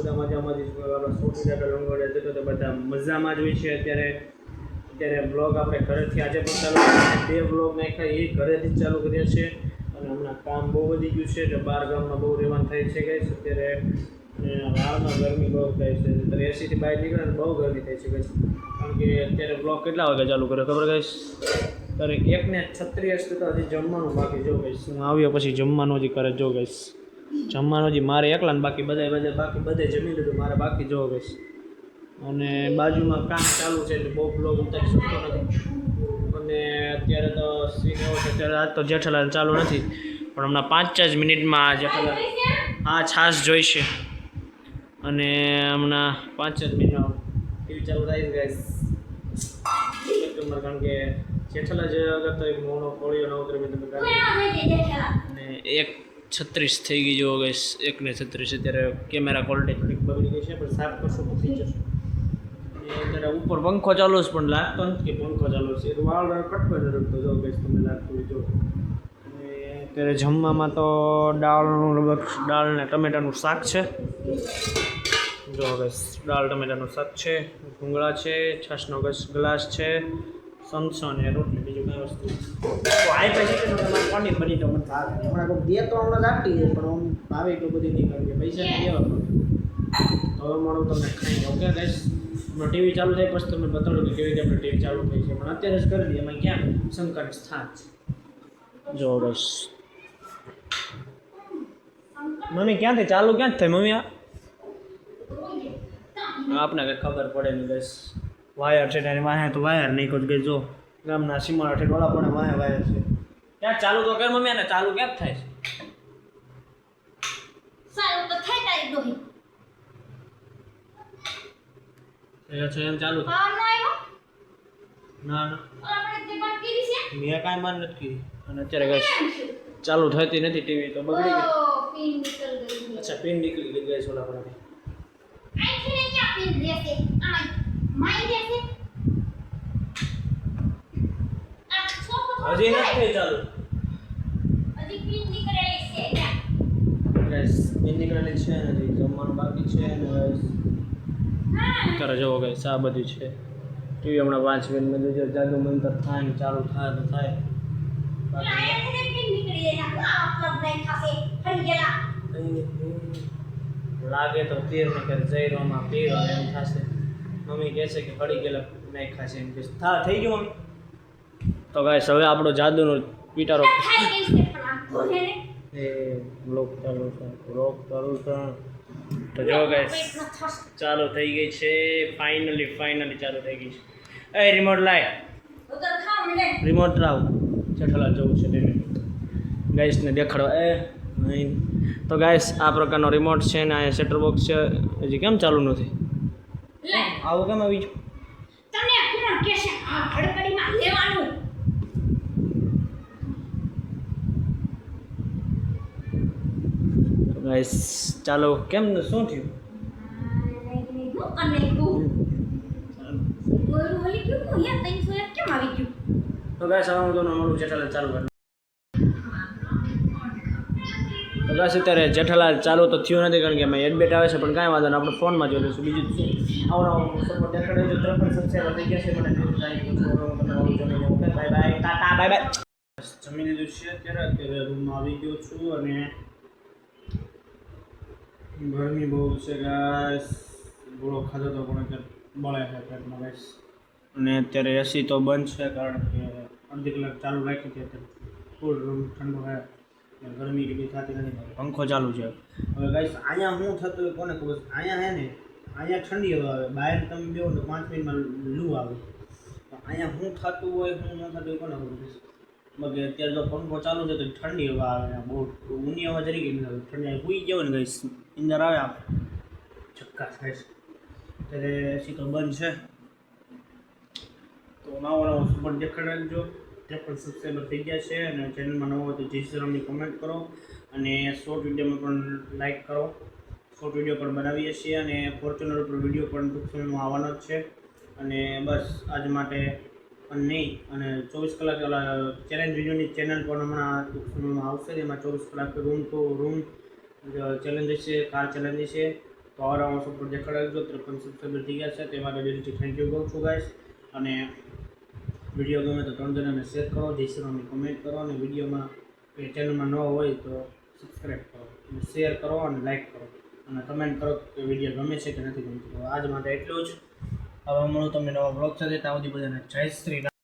બધા મજામાં જ આપણા સોશિયલ મીડિયા લંગોડે છે તો બધા મજામાં જ હોય છે. અત્યારે બ્લોગ આપણે ઘરેથી આજે પણ ચાલુ કર્યા, 2 બ્લોગ નાખ્યા એ ઘરેથી જ ચાલુ કર્યા છે. અને હમણાં કામ બહુ વધી ગયું છે એટલે બહાર ગામમાં બહુ રહેવાનું થાય છે ગાઈસ. અત્યારે હાલમાં ગરમી બહુ થાય છે, અત્યારે એસીથી બહાર નીકળે ને બહુ ગરમી થાય છે ગાઈસ. કારણ કે અત્યારે બ્લોગ કેટલા વાગે ચાલુ કર્યો ખબર ગાઈસ? ત્યારે 1:36 તો હજી જમવાનું બાકી જો ગાઈસ. હું આવ્યો પછી જમવાનું હજી કરે જો ગાઈસ. જમવાનું હજી મારે એકલાને બાકી બધે જમી લીધું, મારે બાકી જો ગાઈસ. અને બાજુમાં કામ ચાલુ છે એટલે બહુ બ્લોગ ઉતારી શકતો નથી. અને અત્યારે તો સીન એવો છે, અત્યારે આજ તો જેઠાલાલ ચાલુ નથી પણ હમણાં 5 જ મિનિટમાં જેઠાલાલ છાશ જોઈશે. અને હમણાં 5 જ મિનિટમાં ટીવી ચાલુ થાય ગાઈસ. કારણ કે જેઠાલાલ જે અગર તો એક મોનો કોળીઓ ન ઉતરે મેં તમે અને 1:36 થઈ ગઈ જો ગાઈસ. 1:36 અત્યારે કેમેરા ક્વોલિટી થોડીક બગડી ગઈ છે પણ સાફ કરશો તો થઈ જશે. અત્યારે ઉપર પંખો ચાલુ છે પણ લાગતો નથી કે પંખો ચાલુ છે. એ વાળ કટકો જ રખતો જો ગાઈસ, તમને લાગતું હોય જો. અને અત્યારે જમવામાં તો દાળ ને ટમેટાનું શાક છે જો ગાઈસ. દાળ ટમેટાનું શાક છે, ભૂંગળા છે, છાશનો ગ્લાસ છે, સમસો અને રોટલી, બીજું કઈ વસ્તુ આઈ પછી કે તમારે કોની બની તો મને ભાવે હમણાં કોઈ દે તો હમણાં જ આપી દે પણ હું ભાવે એટલું બધી નહીં કારણ કે પૈસા નહીં દેવા પડે. હવે મળું તમને ખાઈને ઓકે ગાઈસ. હમણાં ટીવી ચાલુ થાય પછી તમને બતાડું કે કેવી રીતે આપણે ટીવી ચાલુ થઈ છે પણ અત્યારે જ કરી દઈએ. એમાં ક્યાં શંકર સ્થાન છે જો ગાઈસ. મમ્મી ક્યાંથી ચાલુ ક્યાં જ થાય મમ્મી? આપને કંઈ ખબર પડે નહીં ગાઈસ. વાયર છે ત્યારે વાહે તો વાયર નહીં કોઈ ગઈ જો ગામના સીમાડા ઠેઠ પણ વાહે વાયર છે. ક્યાં ચાલુ તો કર મમ્મી, અને ચાલુ ક્યાં થાય છે? સારું તો થાય તારી દોહી એ છે એમ ચાલુ પાવર નો આવ્યો ના ના આપણે તે બાત કરી છે મેં કાંઈ માન નથી કરી. અને અત્યારે ગાઈસ ચાલુ થતી નથી ટીવી તો બગડી ગઈ. પિન નીકળ ગઈ. અચ્છા પિન નીકળી ગઈ ગાઈસ ઓલા પર. આઈ થી ક્યાં પિન રહેશે? આ માઈ રહેશે. આ છોકરો હજી નથી ચાલુ. હજી પિન નીકળેલી છે ક્યાં? ગાઈસ પિન નીકળેલી છે ને હજી જમવાનું બાકી છે ને ગાઈસ. કરે જવો ગાઈસ આ બધું છે. ટીવી હમણાં 5 મિનિટમાં જોજો જાદુ મંતર થાય ને ચાલુ થાય તો થાય. આઈ થી પિન નીકળી જાય આ પ્લગ નહીં ખાશે થઈ ગયેલા. લાગે તો તીર ને કે જઈ રોમાં પીર એમ થશે. મમ્મી કહે છે કે પડી ગયેલા નહીં ખાશે એમ કે થઈ ગયું મમ્મી. તો ગાઈસ હવે આપણો જાદુનો પીટારો થઈ ગઈ છે પણ આ ઘોડે એ બ્લોક ચાલુ છે તો જો ગાઈસ ચાલુ થઈ ગઈ છે. ફાઇનલી ચાલુ થઈ ગઈ છે. એ રિમોટ લાય, ઉધર ખાવ મને રિમોટ લાવ. જેઠાલાલ જવું છે તેને ગાઈસને દેખાડવા. નહીં તો ગાઈસ આ પ્રકારનો રિમોટ છે ને આ સેટર બોક્સ છે. હજી કેમ ચાલુ નથી? લે આવું કેમ આવી ગયું? તને કોણ કહેશે આ હડકડીમાં લેવાનું? ગાઈસ ચાલો કેમ શું થયું? હું કને તું બોલું હલી ક્યું યાર તઈ સોયા કેમ આવી ગયું? તો ગાઈસ હવે હું તો મળું જેઠાલાલ ચાલુ કર. તો ગાઈસ અત્યારે જેઠાલાલ ચાલુ તો થયું નથી કારણ કે મેં એડબેટ આવે છે પણ કાંઈ વાંધો નહીં આપણે ફોનમાં જોઈ લઈશું. બીજું શું આવો સપોર્ટ દેખાડે જો 53 સબસ્ક્રાઇબર થઈ ગયા છે મને bye bye Tata bye bye. જમી લીધું છે અત્યારે રૂમમાં આવી ગયો છું અને ગરમી બહુ છે ગાઈસ. ગોળો ખાધો તો પણ અત્યારે બળે છે પેટમાં ગાઈસ. અને અત્યારે એસી તો બંધ છે કારણ કે અડધી કલાક ચાલુ રાખી હતી અત્યારે ફૂલ રૂમ ઠંડો છે ગરમી એટલી થતી નથી. પંખો ચાલુ છે. હવે ગાઈસ અહીંયા શું થતું હોય કોને ખબર? અહીંયા હે ને અહીંયા ઠંડી હવા આવે, બહાર તમે બેહો તો 5 મિનિટમાં લૂ આવે. તો અહીંયા શું થતું હોય શું ન થતું હોય કોને ખબર? બાકી અત્યારે જો પંખો ચાલુ છે તો ઠંડી હવા આવે. બહુ ઊની હવા જરી ગઈ નથી ઠંડી સુઈ ગયો ને ગાઈસ અંદર આવે આપ ચક્કા થાય છે. અત્યારે એસી તો બંધ છે તો નવો સપોર્ટ દેખાડ રાખજો. 53 સબસ્ક્રાઈબર થઈ ગયા છે અને ચેનલમાં નવો હોય તો જય શ્રી રામની કમેન્ટ કરો અને શોર્ટ વિડીયોમાં પણ લાઇક કરો. શોર્ટ વિડીયો પણ બનાવીએ છીએ અને ફોર્ચ્યુનર ઉપર વિડીયો પણ ટૂંક સમયમાં આવવાનો જ છે. અને બસ આજ માટે નહીં અને 24 કલાક ચેલેન્જ વિડીયોની ચેનલ પણ હમણાં ટૂંક સમયમાં આવશે. એમાં 24 કલાક રૂમ ટુ રૂમ ચેલેન્જ છે, કાર ચેલેન્જ છે તો આરામ સપોર્ટ દેખાડજો. 53 સબસ્ક્રાઈબર થઈ ગયા છે તે માટે દિલથી થેન્ક યુ કહું છું ગાઈસ. અને વિડીયો ગમે તો 3 જણાને શેર કરો, જય શ્રી રામની કમેન્ટ કરો, અને વિડીયોમાં એ ચેનલમાં ન હોય તો સબસ્ક્રાઈબ કરો, અને શેર કરો અને લાઈક કરો, અને કમેન્ટ કરો કે વિડીયો ગમે છે કે નથી ગમતું. તો આજ માટે એટલું જ. હવે મળું તમને નવા બ્લોગ સાથે. ત્યાં સુધી બધાને જય શ્રી રામ.